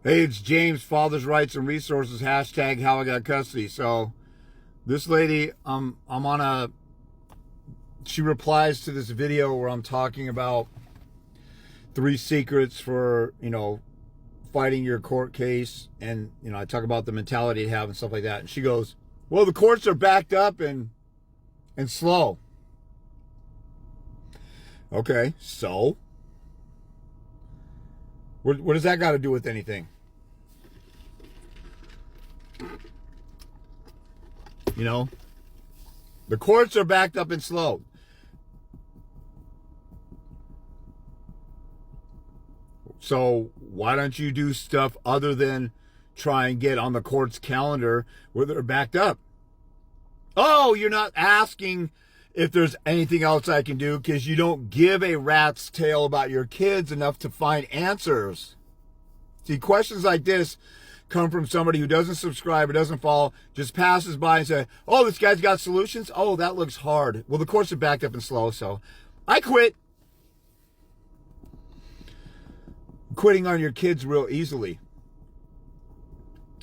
Hey, it's James, Father's Rights and Resources, hashtag how I got custody. So this lady, she replies to this video where I'm talking about 3 secrets for, fighting your court case. And, I talk about the mentality to have and stuff like that. And she goes, well, the courts are backed up and slow. Okay, so what does that got to do with anything? The courts are backed up and slow. So why don't you do stuff other than try and get on the court's calendar where they're backed up? Oh, you're not asking if there's anything else I can do because you don't give a rat's tail about your kids enough to find answers. See, questions like this come from somebody who doesn't subscribe or doesn't follow, just passes by and say, oh, this guy's got solutions? Oh, that looks hard. Well, the courts are backed up and slow, so I quit. Quitting on your kids real easily.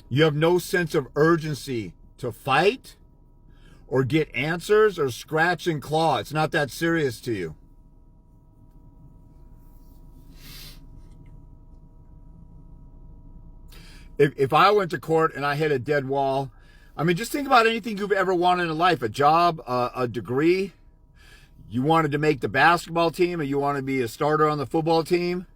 You have no sense of urgency to fight or get answers or scratch and claw. It's not that serious to you. If I went to court and I hit a dead wall, just think about anything you've ever wanted in life, a job, a degree. You wanted to make the basketball team or you want to be a starter on the football team.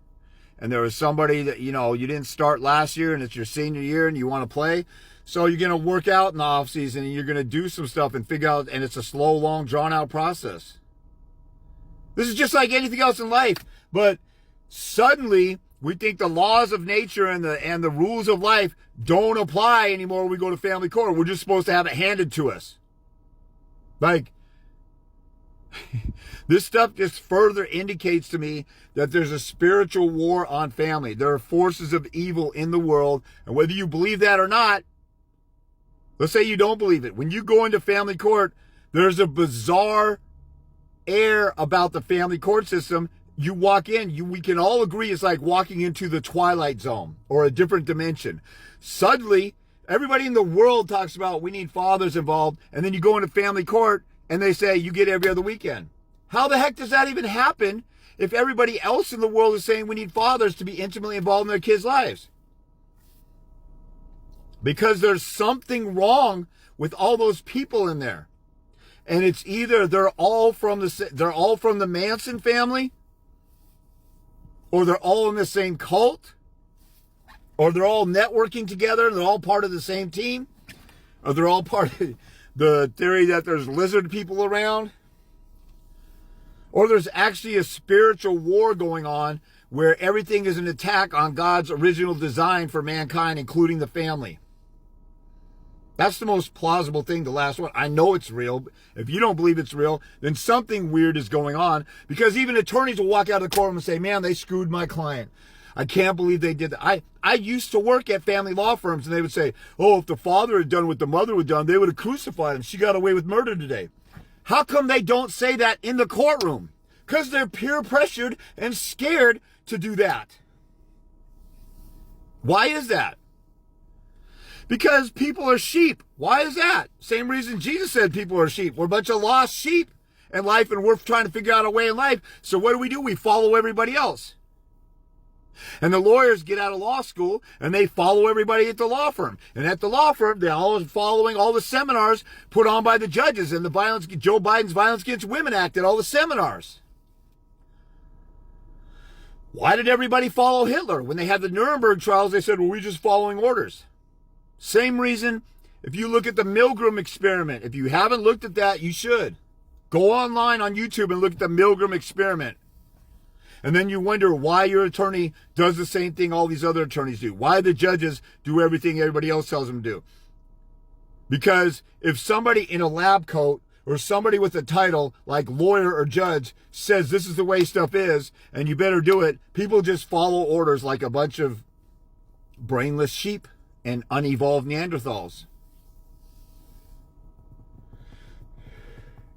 And there was somebody that, you didn't start last year and it's your senior year and you want to play. So you're going to work out in the off season and you're going to do some stuff and figure out, and it's a slow, long, drawn out process. This is just like anything else in life. But suddenly we think the laws of nature and the rules of life don't apply anymore when we go to family court. We're just supposed to have it handed to us. Like, this stuff just further indicates to me that there's a spiritual war on family. There are forces of evil in the world, and whether you believe that or not, let's say you don't believe it. When you go into family court, there's a bizarre air about the family court system. You walk in, we can all agree it's like walking into the Twilight Zone or a different dimension. Suddenly, everybody in the world talks about we need fathers involved, and then you go into family court and they say you get every other weekend. How the heck does that even happen if everybody else in the world is saying we need fathers to be intimately involved in their kids' lives? Because there's something wrong with all those people in there. And it's either they're all from the Manson family, or they're all in the same cult, or they're all networking together and they're all part of the same team, or they're all part of the theory that there's lizard people around, or there's actually a spiritual war going on where everything is an attack on God's original design for mankind, including the family. That's the most plausible thing, the last one. I know it's real. If you don't believe it's real, then something weird is going on, because even attorneys will walk out of the courtroom and say, man, they screwed my client. I can't believe they did that. I used to work at family law firms, and they would say, oh, if the father had done what the mother would have done, they would have crucified him. She got away with murder today. How come they don't say that in the courtroom? Because they're peer pressured and scared to do that. Why is that? Because people are sheep. Why is that? Same reason Jesus said people are sheep. We're a bunch of lost sheep in life, and we're trying to figure out a way in life. So what do? We follow everybody else. And the lawyers get out of law school, and they follow everybody at the law firm. And at the law firm, they're all following all the seminars put on by the judges and Joe Biden's Violence Against Women Act and all the seminars. Why did everybody follow Hitler? When they had the Nuremberg trials, they said, well, we're just following orders. Same reason, if you look at the Milgram experiment. If you haven't looked at that, you should. Go online on YouTube and look at the Milgram experiment. And then you wonder why your attorney does the same thing all these other attorneys do. Why the judges do everything everybody else tells them to do. Because if somebody in a lab coat or somebody with a title like lawyer or judge says this is the way stuff is and you better do it, people just follow orders like a bunch of brainless sheep and unevolved Neanderthals.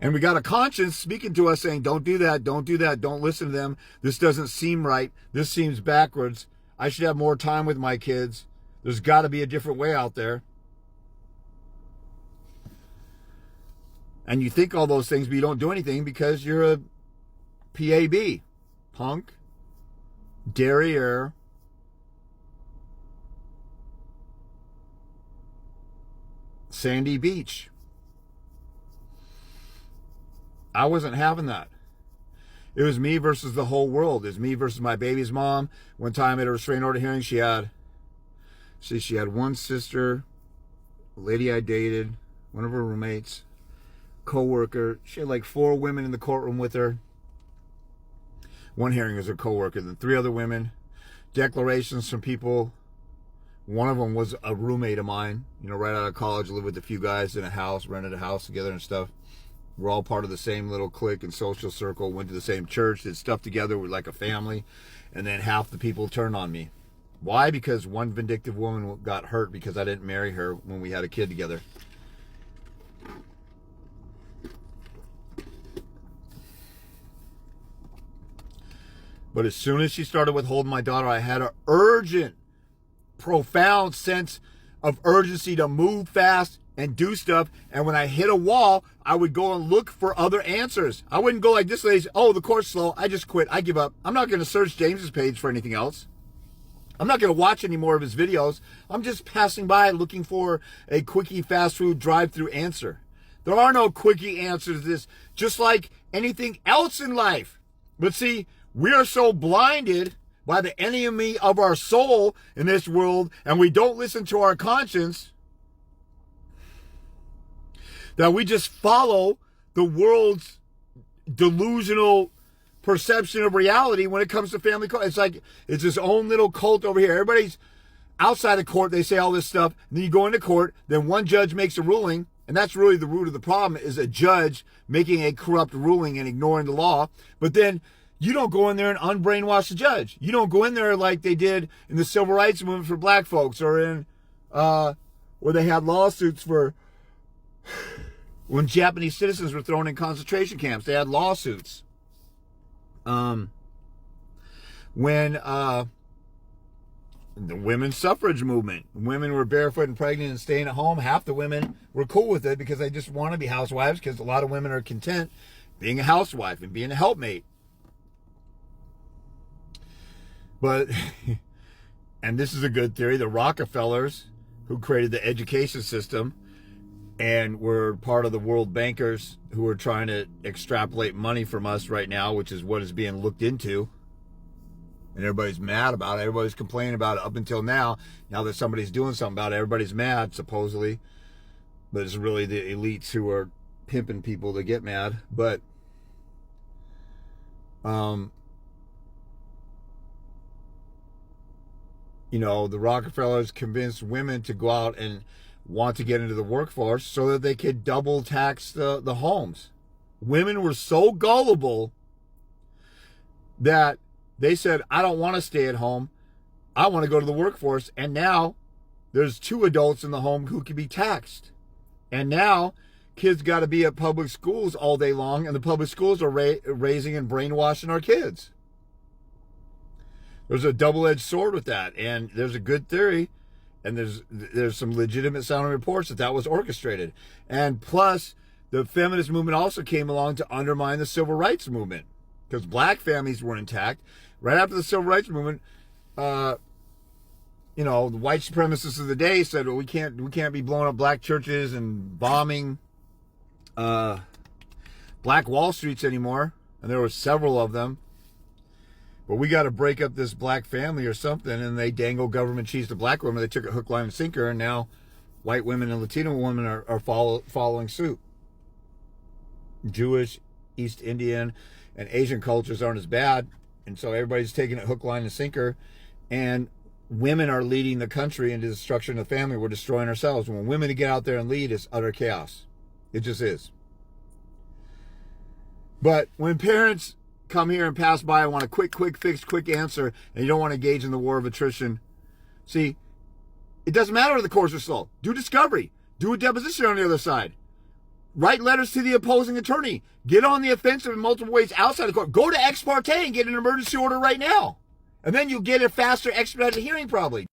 And we got a conscience speaking to us saying, don't do that, don't do that, don't listen to them. This doesn't seem right. This seems backwards. I should have more time with my kids. There's got to be a different way out there. And you think all those things, but you don't do anything because you're a PAB, punk, derriere, Sandy Beach. I wasn't having that. It was me versus the whole world. It was me versus my baby's mom. One time at a restraining order hearing, she had one sister, a lady I dated, one of her roommates, co-worker. She had like 4 women in the courtroom with her. One hearing was her co-worker, then 3 other women. Declarations from people. One of them was a roommate of mine, right out of college, lived with a few guys in a house, rented a house together and stuff. We're all part of the same little clique and social circle, went to the same church, did stuff together, we're like a family, and then half the people turned on me. Why? Because one vindictive woman got hurt because I didn't marry her when we had a kid together. But as soon as she started withholding my daughter, I had an urgent, profound sense of urgency to move fast and do stuff. And when I hit a wall, I would go and look for other answers. I wouldn't go like this lady, oh, the court's slow, I just quit, I give up. I'm not going to search James's page for anything else. I'm not going to watch any more of his videos. I'm just passing by looking for a quickie fast food drive-through answer. There are no quickie answers to this, just like anything else in life. But see, we are so blinded by the enemy of our soul in this world, and we don't listen to our conscience, that we just follow the world's delusional perception of reality when it comes to family court. It's like it's its own little cult over here. Everybody's outside of court. They say all this stuff. And then you go into court. Then one judge makes a ruling. And that's really the root of the problem, is a judge making a corrupt ruling and ignoring the law. But then you don't go in there and unbrainwash the judge. You don't go in there like they did in the civil rights movement for black folks, or in where they had lawsuits for when Japanese citizens were thrown in concentration camps. They had lawsuits. When the women's suffrage movement, women were barefoot and pregnant and staying at home, half the women were cool with it because they just want to be housewives, because a lot of women are content being a housewife and being a helpmate. But, and this is a good theory, the Rockefellers, who created the education system and were part of the world bankers who are trying to extrapolate money from us right now, which is what is being looked into. And everybody's mad about it. Everybody's complaining about it up until now. Now that somebody's doing something about it, everybody's mad, supposedly. But it's really the elites who are pimping people to get mad. But, the Rockefellers convinced women to go out and want to get into the workforce so that they could double tax the homes. Women were so gullible that they said, I don't want to stay at home. I want to go to the workforce. And now there's 2 adults in the home who can be taxed. And now kids got to be at public schools all day long, and the public schools are raising and brainwashing our kids. There's a double-edged sword with that, and there's a good theory, and there's some legitimate sounding reports that was orchestrated. And plus, the feminist movement also came along to undermine the civil rights movement, because black families were intact. Right after the civil rights movement, the white supremacists of the day said, well, we can't be blowing up black churches and bombing black Wall Streets anymore. And there were several of them. But we got to break up this black family or something. And they dangle government cheese to black women. They took it hook, line, and sinker. And now white women and Latino women are following suit. Jewish, East Indian, and Asian cultures aren't as bad. And so everybody's taking it hook, line, and sinker. And women are leading the country into destruction of the family. We're destroying ourselves. When women get out there and lead, it's utter chaos. It just is. But when parents come here and pass by and want a quick fix, quick answer, and you don't want to engage in the war of attrition, see, it doesn't matter if the courts are slow. Do discovery. Do a deposition on the other side. Write letters to the opposing attorney. Get on the offensive in multiple ways outside the court. Go to ex parte and get an emergency order right now. And then you get a faster expedited hearing probably.